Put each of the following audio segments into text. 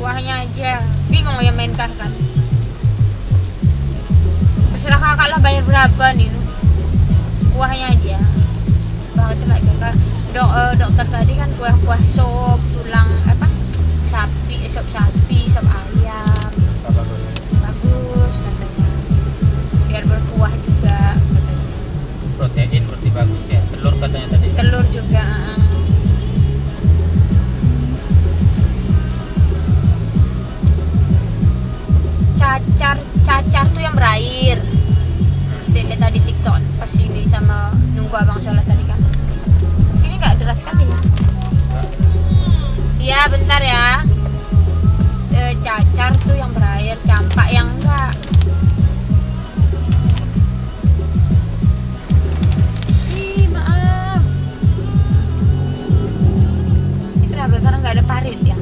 Kuahnya aja bingung ya mainkan kan. Terserah kakak lah bayar berapa nih. Kuahnya aja banget lah kakak. Dokter tadi kan kuah sop tulang apa sapi, sop sapi, sop ayam bagus katanya, biar berkuah juga katanya. Protein berarti bagus ya. Telur katanya tadi. Telur juga. Cacar tuh yang berair. Lihat tadi TikTok pas ini sama nunggu abang sholat tadi kan. Sini nggak deras kan ya? Iya bentar ya. Cacar tuh yang berair, campak yang enggak. Maaf. Ini kenapa? Karena nggak ada parit ya?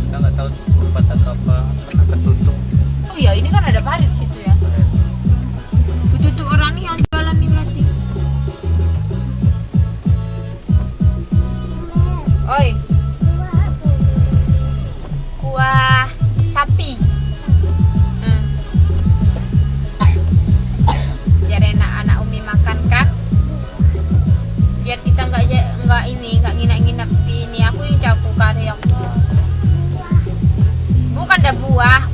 Kita nggak tahu sempat atau apa karena ketutup. Oh iya, ini kan ada parit situ ya. Ketutup orang nih yang jualan nih berarti. Oi. Kuah sapi. Biar enak anak Umi makan kan. Biar kita nggak nginap-nginap di ini. Aku yang campur kari yang bukan ada buah.